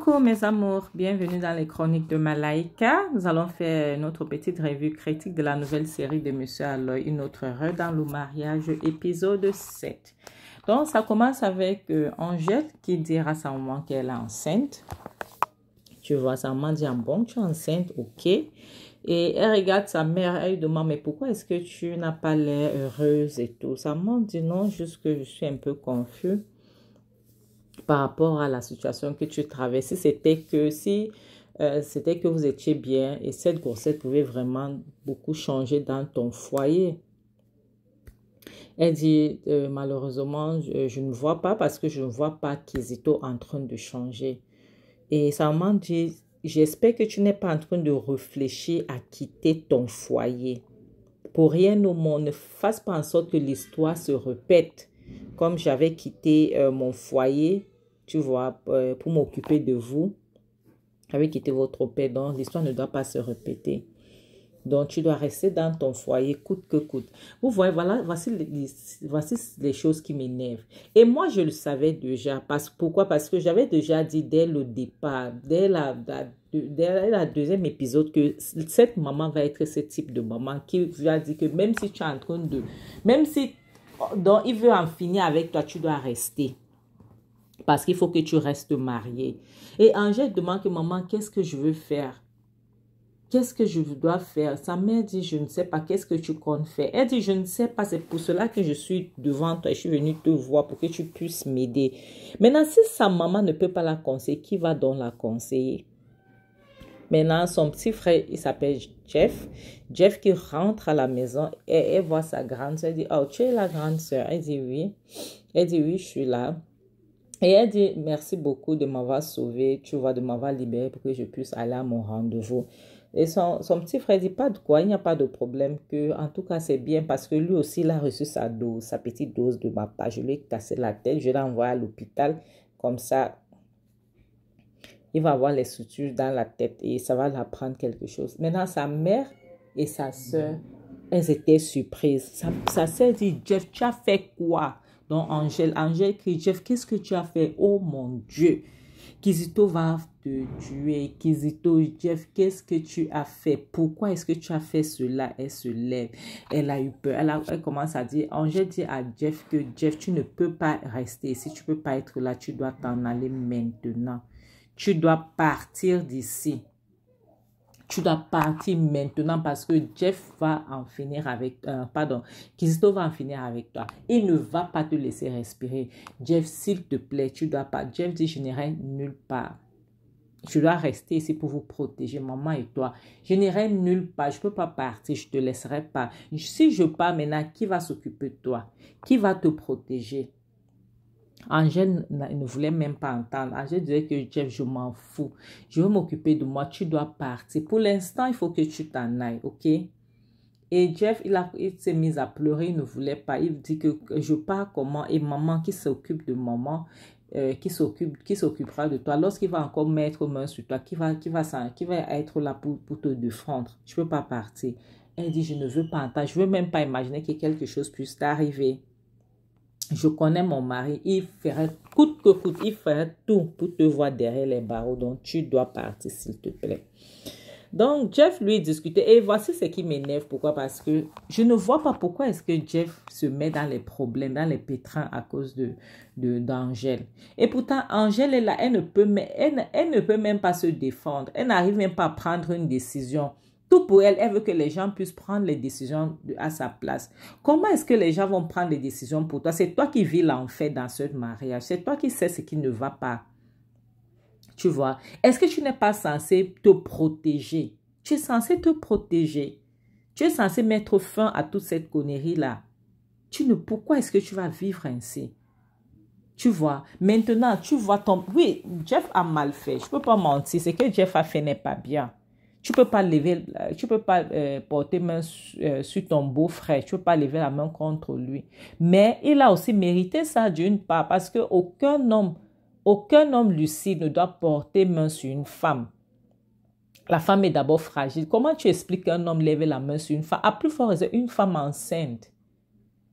Coucou mes amours, bienvenue dans les chroniques de Malaika. Nous allons faire notre petite revue critique de la nouvelle série de Monsieur Aloy, Une autre heure dans le mariage, épisode 7. Donc ça commence avec Angèle qui dira à sa maman qu'elle est enceinte. Tu vois, sa maman dit, bon, tu es enceinte, ok. Et elle regarde sa mère, elle lui demande, mais pourquoi est-ce que tu n'as pas l'air heureuse et tout. Sa maman dit non, juste que je suis un peu confus par rapport à la situation que tu traverses. C'était que vous étiez bien et cette grossesse pouvait vraiment beaucoup changer dans ton foyer. Elle dit, malheureusement, je ne vois pas parce que je ne vois pas Kizito en train de changer. Et sa maman dit, j'espère que tu n'es pas en train de réfléchir à quitter ton foyer. Pour rien au monde, ne fasse pas en sorte que l'histoire se répète. Comme j'avais quitté mon foyer, tu vois, pour m'occuper de vous, j'avais quitté votre père, donc l'histoire ne doit pas se répéter. Donc, tu dois rester dans ton foyer, coûte que coûte. Vous voyez, voilà, voici les choses qui m'énervent. Et moi, je le savais déjà. Pourquoi? Parce que j'avais déjà dit dès le départ, dès la deuxième épisode, que cette maman va être ce type de maman qui va dire que même si tu es en train de... Même si donc, il veut en finir avec toi, tu dois rester. Parce qu'il faut que tu restes mariée. Et Angèle demande que maman, qu'est-ce que je veux faire? Qu'est-ce que je dois faire? Sa mère dit, je ne sais pas, qu'est-ce que tu comptes faire? Elle dit, je ne sais pas, c'est pour cela que je suis devant toi, je suis venue te voir pour que tu puisses m'aider. Maintenant, si sa maman ne peut pas la conseiller, qui va donc la conseiller? Maintenant, son petit frère, il s'appelle Jeff. Jeff qui rentre à la maison et elle voit sa grande soeur. Elle dit, oh, tu es la grande soeur? Elle dit, oui. Elle dit, oui, je suis là. Et elle dit, merci beaucoup de m'avoir sauvé, tu vois, de m'avoir libéré pour que je puisse aller à mon rendez-vous. Et son petit frère dit, pas de quoi, il n'y a pas de problème, que en tout cas c'est bien parce que lui aussi il a reçu sa dose, sa petite dose de ma part. Je lui ai cassé la tête, je l'ai envoyé à l'hôpital, comme ça il va avoir les sutures dans la tête et ça va l'apprendre quelque chose. Maintenant sa mère et sa soeur, elles étaient surprises. Sa soeur dit, Jeff, tu as fait quoi? Donc Angèle crie, Jeff, qu'est-ce que tu as fait? Oh mon Dieu, Kizito va te tuer. Kizito, Jeff, qu'est-ce que tu as fait? Pourquoi est-ce que tu as fait cela? Elle se lève. Elle a eu peur. Elle commence à dire, Angèle dit à Jeff que Jeff, tu ne peux pas rester. Si tu ne peux pas être là, tu dois t'en aller maintenant. Tu dois partir d'ici. Tu dois partir maintenant parce que Jeff va en finir avec... Kizito va en finir avec toi. Il ne va pas te laisser respirer. Jeff, s'il te plaît, tu dois pas... Jeff dit, je n'irai nulle part. Je dois rester ici pour vous protéger, maman et toi. Je n'irai nulle part. Je ne peux pas partir. Je ne te laisserai pas. Si je pars maintenant, qui va s'occuper de toi? Qui va te protéger? Angèle ne voulait même pas entendre. Angèle disait que Jeff, je m'en fous. Je veux m'occuper de moi. Tu dois partir. Pour l'instant, il faut que tu t'en ailles, ok? Et Jeff, il s'est mis à pleurer. Il ne voulait pas. Il dit que je pars comment? Et maman qui s'occupe de maman, qui s'occupera de toi. Lorsqu'il va encore mettre main sur toi, qui va être là pour te défendre. Je ne peux pas partir. Elle dit, je ne veux pas entendre. Je ne veux même pas imaginer que quelque chose puisse t'arriver. Je connais mon mari, il ferait coûte que coûte, il ferait tout pour te voir derrière les barreaux. Donc, tu dois partir, s'il te plaît. Donc, Jeff, lui, discutait. Et voici ce qui m'énerve. Pourquoi? Parce que je ne vois pas pourquoi est-ce que Jeff se met dans les problèmes, dans les pétrins à cause d'Angèle. Et pourtant, Angèle est là. Elle ne peut même pas se défendre. Elle n'arrive même pas à prendre une décision. Tout pour elle, elle veut que les gens puissent prendre les décisions à sa place. Comment est-ce que les gens vont prendre les décisions pour toi? C'est toi qui vis l'enfer dans ce mariage. C'est toi qui sais ce qui ne va pas. Tu vois? Est-ce que tu n'es pas censé te protéger? Tu es censé te protéger. Tu es censé mettre fin à toute cette connerie-là. Pourquoi est-ce que tu vas vivre ainsi? Tu vois? Maintenant, tu vois ton... Oui, Jeff a mal fait. Je ne peux pas mentir. Ce que Jeff a fait n'est pas bien. Tu ne peux pas porter main sur ton beau-frère. Tu ne peux pas lever la main contre lui. Mais il a aussi mérité ça d'une part parce qu'aucun homme lucide ne doit porter main sur une femme. La femme est d'abord fragile. Comment tu expliques qu'un homme lève la main sur une femme? À plus forte raison, une femme enceinte.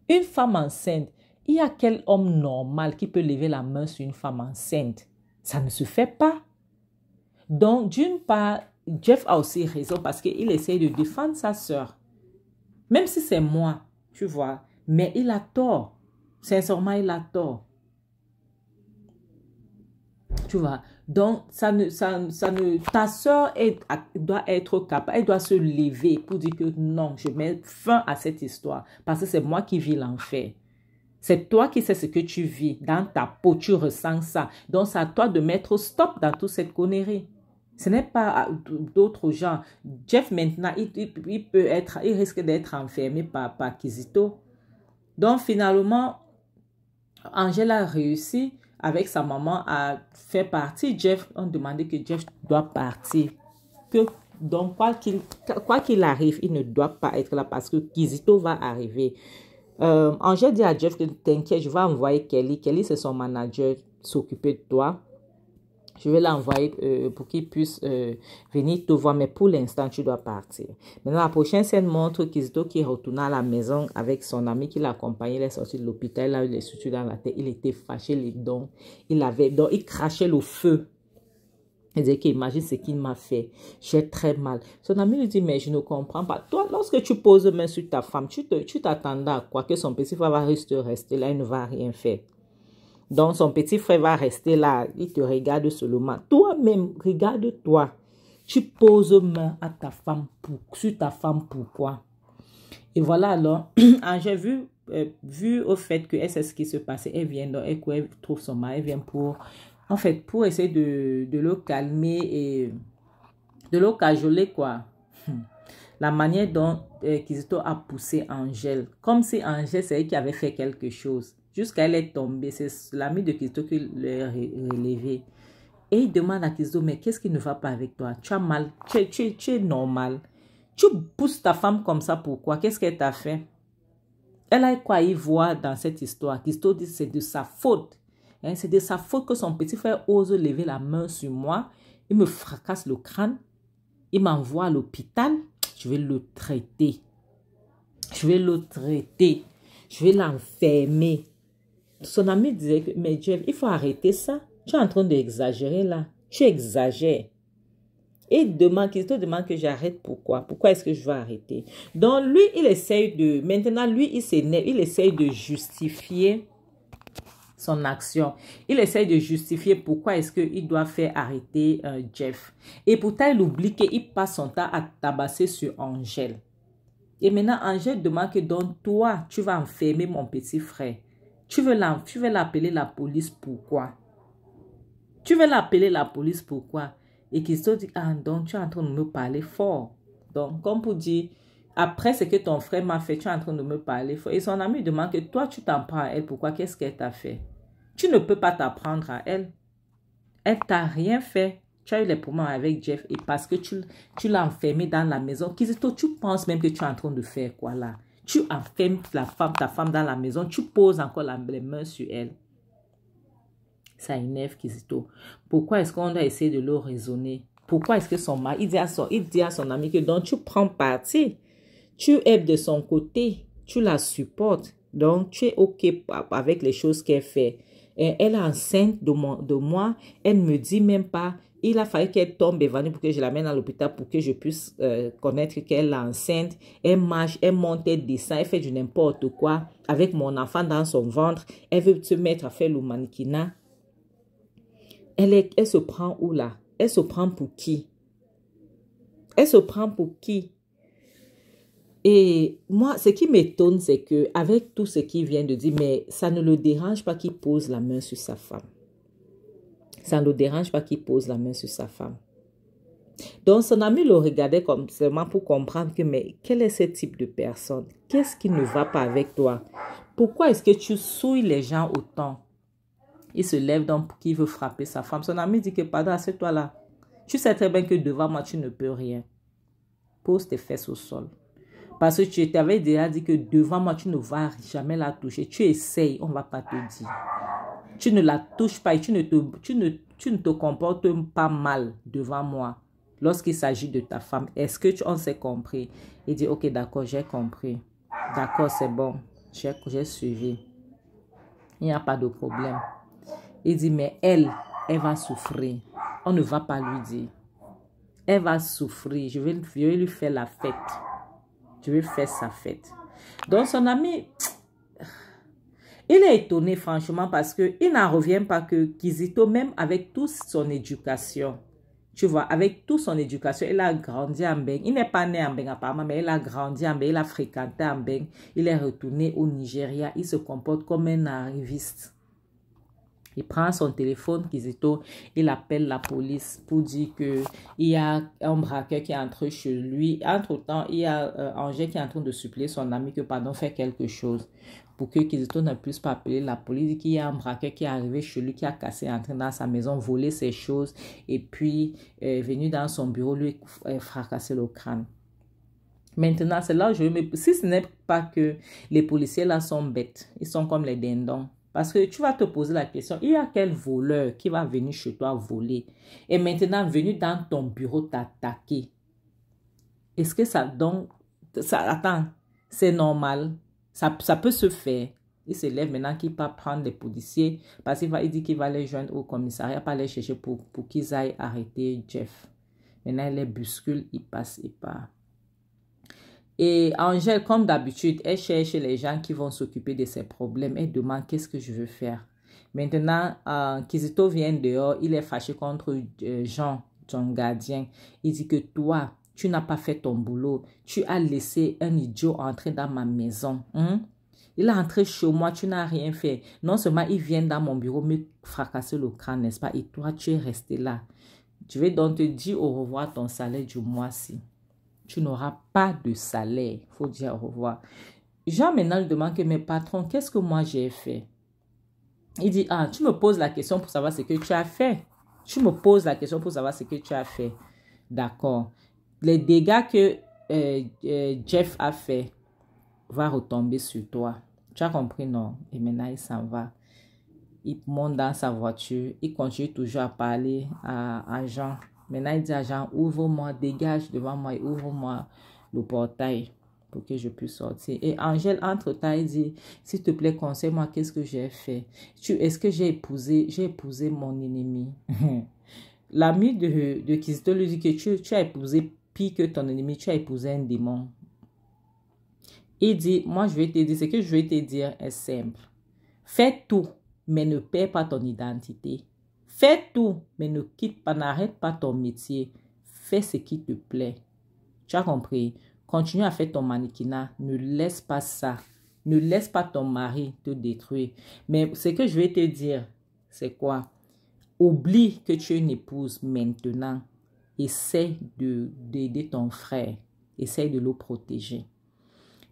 Une femme enceinte. Il y a quel homme normal qui peut lever la main sur une femme enceinte? Ça ne se fait pas. Donc, d'une part, Jeff a aussi raison parce qu'il essaie de défendre sa sœur. Même si c'est moi, tu vois. Mais il a tort. Sincèrement, il a tort. Tu vois. Donc, ta sœur doit être capable, elle doit se lever pour dire que non, je mets fin à cette histoire. Parce que c'est moi qui vis l'enfer. C'est toi qui sais ce que tu vis. Dans ta peau, tu ressens ça. Donc, c'est à toi de mettre stop dans toute cette connerie. Ce n'est pas d'autres gens. Jeff, maintenant, il risque d'être enfermé par Kizito. Donc, finalement, Angèle a réussi avec sa maman à faire partir Jeff. On demandait que Jeff doit partir. Donc, quoi qu'il arrive, il ne doit pas être là parce que Kizito va arriver. Angèle dit à Jeff que t'inquiète, je vais envoyer Kelly. Kelly, c'est son manager, s'occuper de toi. Je vais l'envoyer pour qu'il puisse venir te voir, mais pour l'instant, tu dois partir. Maintenant, la prochaine scène montre Kizito qui est retourné à la maison avec son ami qui l'accompagnait. Il est sorti de l'hôpital, il a eu des sutures dans la tête. Il était fâché, les dents. Il crachait le feu. Il disait qu'imagine ce qu'il m'a fait. J'ai très mal. Son ami lui dit, mais je ne comprends pas. Toi, lorsque tu poses main sur ta femme, tu t'attendais à quoi? Que son petit frère va rester là, il ne va rien faire. Donc, son petit frère va rester là. Il te regarde seulement. Toi-même, regarde-toi. Tu poses main à ta femme sur ta femme. Pourquoi? Et voilà alors, j'ai vu au fait qu'elle sait ce qui se passait. Elle vient, donc elle trouve son mari. Elle vient pour essayer de le calmer et de le cajoler, quoi. La manière dont Kizito a poussé Angèle. Comme si Angèle, c'est elle qui avait fait quelque chose. Jusqu'à elle est tombée. C'est l'ami de Kizito qui l'a relevé. Et il demande à Kizito, mais qu'est-ce qui ne va pas avec toi? Tu as mal. Tu es normal. Tu pousses ta femme comme ça, pourquoi? Qu'est-ce qu'elle t'a fait? Elle a quoi y voir dans cette histoire? Kizito dit c'est de sa faute. Hein? C'est de sa faute que son petit frère ose lever la main sur moi. Il me fracasse le crâne. Il m'envoie à l'hôpital. Je vais le traiter. Je vais le traiter. Je vais l'enfermer. Son ami disait que, mais Jeff, il faut arrêter ça. Tu es en train d'exagérer là. Tu exagères. Et Kizito demande que j'arrête. Pourquoi? Pourquoi est-ce que je vais arrêter? Donc lui, il essaye de... Maintenant, lui, il s'énerve. Il essaye de justifier son action. Il essaye de justifier pourquoi est-ce qu'il doit faire arrêter Jeff. Et pourtant, il oublie qu'il passe son temps à tabasser sur Angèle. Et maintenant, Angèle demande que donc toi, tu vas enfermer mon petit frère. Tu veux l'appeler la police, pourquoi? Tu veux l'appeler la police, pourquoi? Et Kizito dit, ah, donc tu es en train de me parler fort. Donc, comme pour dire, après ce que ton frère m'a fait, tu es en train de me parler fort. Et son ami demande que toi, tu t'en prends à elle, pourquoi? Qu'est-ce qu'elle t'a fait? Tu ne peux pas t'apprendre à elle. Elle t'a rien fait. Tu as eu les problèmes avec Jeff et parce que tu l'as enfermé dans la maison. Kizito, tu penses même que tu es en train de faire quoi là? Tu enfermes ta femme dans la maison, tu poses encore les mains sur elle. Ça énerve Kizito. Pourquoi est-ce qu'on doit essayer de le raisonner? Pourquoi est-ce que son mari, il dit à son ami que donc tu prends parti, tu es de son côté, tu la supportes, donc tu es OK avec les choses qu'elle fait. Et elle est enceinte de moi, elle ne me dit même pas. Il a fallu qu'elle tombe évanouie pour que je l'amène à l'hôpital pour que je puisse connaître qu'elle est enceinte. Elle marche, elle monte, elle descend, elle fait du n'importe quoi avec mon enfant dans son ventre. Elle veut se mettre à faire le mannequinat. Elle se prend où là? Elle se prend pour qui? Elle se prend pour qui? Et moi, ce qui m'étonne, c'est que avec tout ce qu'il vient de dire, mais ça ne le dérange pas qu'il pose la main sur sa femme. Ça ne le dérange pas qu'il pose la main sur sa femme. Donc, son ami le regardait comme seulement pour comprendre que, mais quel est ce type de personne? Qu'est-ce qui ne va pas avec toi? Pourquoi est-ce que tu souilles les gens autant? Il se lève donc pour qu'il veut frapper sa femme. Son ami dit que, pardon, assieds-toi là. Tu sais très bien que devant moi, tu ne peux rien. Pose tes fesses au sol. Parce que tu t'avais déjà dit que devant moi, tu ne vas jamais la toucher. Tu essayes, on ne va pas te dire. Tu ne la touches pas et tu ne te comportes pas mal devant moi lorsqu'il s'agit de ta femme. Est-ce que on s'est compris? Il dit, ok, d'accord, j'ai compris. D'accord, c'est bon. J'ai suivi. Il n'y a pas de problème. Il dit, mais elle va souffrir. On ne va pas lui dire. Elle va souffrir. Je vais lui faire la fête. Je vais faire sa fête. Donc, son ami, il est étonné, franchement, parce qu'il n'en revient pas que Kizito, même avec toute son éducation, tu vois, avec toute son éducation, il a grandi en Beng. Il n'est pas né en Beng apparemment, mais il a grandi en Beng, il a fréquenté en Beng. Il est retourné au Nigeria. Il se comporte comme un arriviste. Il prend son téléphone, Kizito, il appelle la police pour dire qu'il y a un braqueur qui est entré chez lui. Entre-temps, il y a Angèle qui est en train de supplier son ami que pardon, faire quelque chose pour que Kizito ne puisse pas appeler la police. Il dit qu'il y a un braqueur qui est arrivé chez lui, qui a cassé, entré dans sa maison, volé ses choses et puis venu dans son bureau, lui fracasser le crâne. Maintenant, c'est là où je me... Si ce n'est pas que les policiers là sont bêtes, ils sont comme les dindons. Parce que tu vas te poser la question, il y a quel voleur qui va venir chez toi voler et maintenant venir dans ton bureau t'attaquer? Est-ce que ça donc... attends, c'est normal. Ça peut se faire. Il se lève maintenant qu'il part prendre les policiers parce qu'il dit qu'il va les joindre au commissariat, pas les chercher pour qu'ils aillent arrêter Jeff. Maintenant, il les bouscule, il passe, il part. Et Angèle, comme d'habitude, elle cherche les gens qui vont s'occuper de ses problèmes. Elle demande qu'est-ce que je veux faire. Maintenant, Kizito vient dehors. Il est fâché contre Jean, son gardien. Il dit que toi, tu n'as pas fait ton boulot. Tu as laissé un idiot entrer dans ma maison. Il est entré chez moi, tu n'as rien fait. Non seulement il vient dans mon bureau me fracasser le crâne, n'est-ce pas? Et toi, tu es resté là. Je vais donc te dire au revoir ton salaire du mois-ci. Tu n'auras pas de salaire. Il faut dire au revoir. Jean maintenant lui demande que mes patrons, qu'est-ce que moi j'ai fait? Il dit, ah, tu me poses la question pour savoir ce que tu as fait. Tu me poses la question pour savoir ce que tu as fait. D'accord. Les dégâts que Jeff a fait va retomber sur toi. Tu as compris, non? Et maintenant, il s'en va. Il monte dans sa voiture. Il continue toujours à parler à Jean. Maintenant, il dit à Jean, ouvre-moi, dégage devant moi et ouvre-moi le portail pour que je puisse sortir. Et Angèle, entre-temps, il dit, s'il te plaît, conseille-moi, qu'est-ce que j'ai fait? Est-ce que j'ai épousé mon ennemi? L'ami de Kizito lui dit que tu as épousé pire que ton ennemi, tu as épousé un démon. Il dit, moi, je vais te dire, ce que je vais te dire est simple. Fais tout, mais ne perds pas ton identité. Fais tout, mais ne quitte pas, n'arrête pas ton métier. Fais ce qui te plaît. Tu as compris? Continue à faire ton mannequinat. Ne laisse pas ça. Ne laisse pas ton mari te détruire. Mais ce que je vais te dire, c'est quoi? Oublie que tu es une épouse maintenant. Essaie d'aider ton frère. Essaie de le protéger.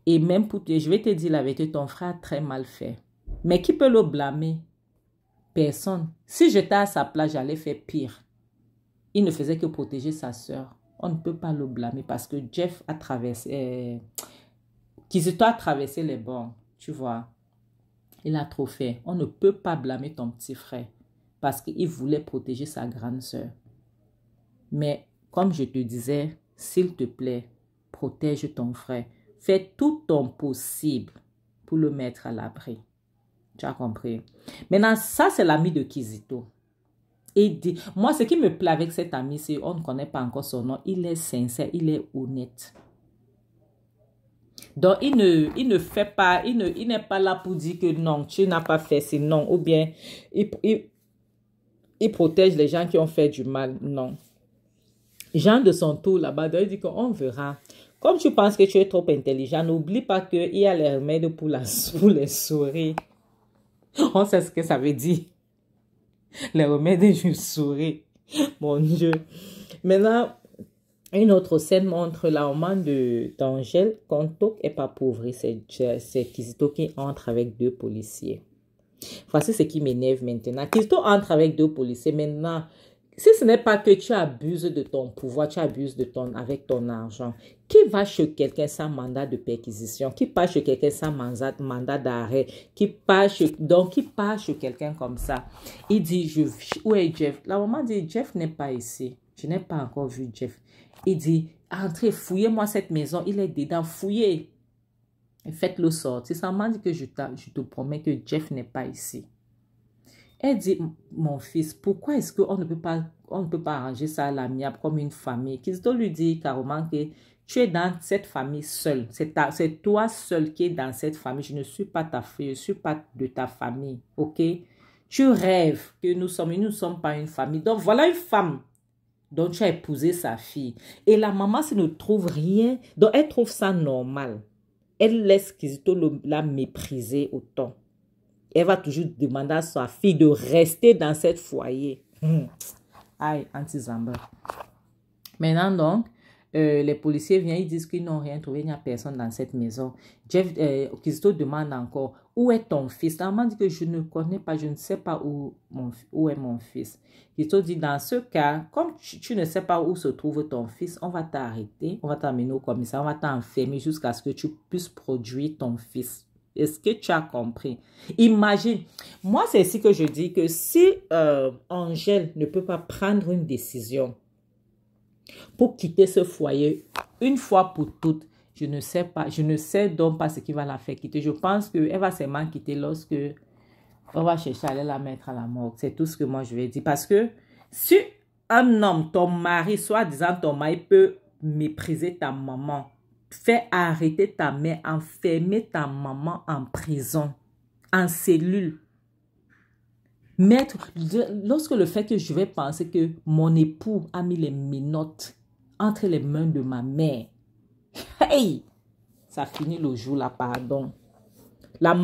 Et même je vais te dire la vérité, ton frère a très mal fait. Mais qui peut le blâmer? Personne. Si j'étais à sa place, j'allais faire pire. Il ne faisait que protéger sa soeur. On ne peut pas le blâmer parce que Jeff a traversé... Kizito a traversé les bords, tu vois. Il a trop fait. On ne peut pas blâmer ton petit frère parce qu'il voulait protéger sa grande soeur. Mais comme je te disais, s'il te plaît, protège ton frère. Fais tout ton possible pour le mettre à l'abri. Tu as compris? Maintenant, ça, c'est l'ami de Kizito. Et dit, moi, ce qui me plaît avec cet ami, c'est qu'on ne connaît pas encore son nom. Il est sincère, il est honnête. Donc, il ne fait pas, il n'est pas là pour dire que non, tu n'as pas fait, c'est non. Ou bien, il protège les gens qui ont fait du mal. Non. Jean de son tour là-bas, il dit qu'on verra. Comme tu penses que tu es trop intelligent, n'oublie pas qu'il y a les remèdes pour les souris. On sait ce que ça veut dire. Les remèdes d'une souris. Mon Dieu. Maintenant, une autre scène montre la maman d'Angèle. Conto est pas pauvre. C'est Kizito qui entre avec deux policiers. Voici ce qui m'énerve maintenant. Kizito entre avec deux policiers. Maintenant, si ce n'est pas que tu abuses de ton pouvoir, tu abuses avec ton argent, qui va chez quelqu'un sans mandat de perquisition, qui part chez quelqu'un sans mandat d'arrêt, qui part chez quelqu'un comme ça. Il dit, où est Jeff? La maman dit, Jeff n'est pas ici. Je n'ai pas encore vu Jeff. Il dit, entrez, fouillez-moi cette maison. Il est dedans, fouillez. Faites-le sortir. Sa maman dit que je te promets que Jeff n'est pas ici. Elle dit, mon fils, pourquoi est-ce qu'on ne peut pas arranger ça à l'amiable comme une famille? Kizito lui dit carrément que tu es dans cette famille seule. C'est toi seul qui es dans cette famille. Je ne suis pas ta fille, je ne suis pas de ta famille. Ok? Tu rêves que nous ne sommes pas une famille. Donc voilà une femme dont tu as épousé sa fille. Et la maman, ne trouve rien. Donc elle trouve ça normal. Elle laisse Kizito la mépriser autant. Elle va toujours demander à sa fille de rester dans cette foyer. Aïe, anti-Zamba. Maintenant, donc, les policiers viennent, ils disent qu'ils n'ont rien trouvé, il n'y a personne dans cette maison. Kizito demande encore, où est ton fils? La maman dit que je ne connais pas, je ne sais pas où est mon fils. Kizito dit, dans ce cas, comme tu ne sais pas où se trouve ton fils, on va t'arrêter, on va t'amener au commissariat, on va t'enfermer jusqu'à ce que tu puisses produire ton fils. Est-ce que tu as compris? Imagine, moi c'est ici que je dis que si Angèle ne peut pas prendre une décision pour quitter ce foyer une fois pour toutes, je ne sais pas, je ne sais donc pas ce qui va la faire quitter. Je pense qu'elle va seulement quitter lorsque on va chercher à aller la mettre à la morgue. C'est tout ce que moi je vais dire. Parce que si un homme, ton mari, soi-disant ton mari peut mépriser ta maman, faire arrêter ta mère, enfermer ta maman en prison, en cellule. Lorsque le fait que je vais penser que mon époux a mis les menottes entre les mains de ma mère, hey, ça finit le jour là, pardon. La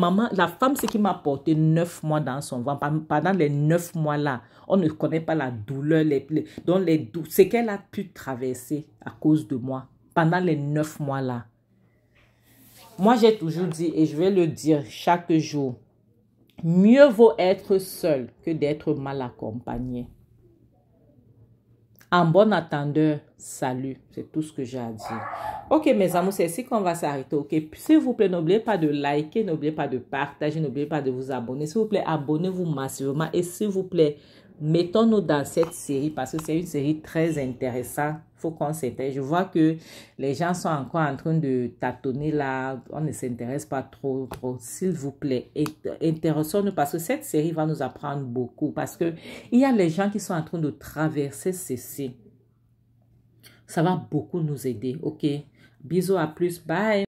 femme, c'est qui m'a porté 9 mois dans son ventre. Pendant les 9 mois là, on ne connaît pas la douleur, ce qu'elle a pu traverser à cause de moi. Pendant les 9 mois là. Moi, j'ai toujours dit, et je vais le dire chaque jour, mieux vaut être seul que d'être mal accompagné. En bon attendeur, salut. C'est tout ce que j'ai à dire. Ok, mes amours, c'est ici qu'on va s'arrêter. Ok, s'il vous plaît, n'oubliez pas de liker, n'oubliez pas de partager, n'oubliez pas de vous abonner. S'il vous plaît, abonnez-vous massivement. Et s'il vous plaît, mettons-nous dans cette série parce que c'est une série très intéressante. Il faut qu'on s'intéresse. Je vois que les gens sont encore en train de tâtonner là. On ne s'intéresse pas trop. S'il vous plaît, intéressons-nous parce que cette série va nous apprendre beaucoup. Parce que il y a les gens qui sont en train de traverser ceci. Ça va beaucoup nous aider. Ok. Bisous, à plus. Bye.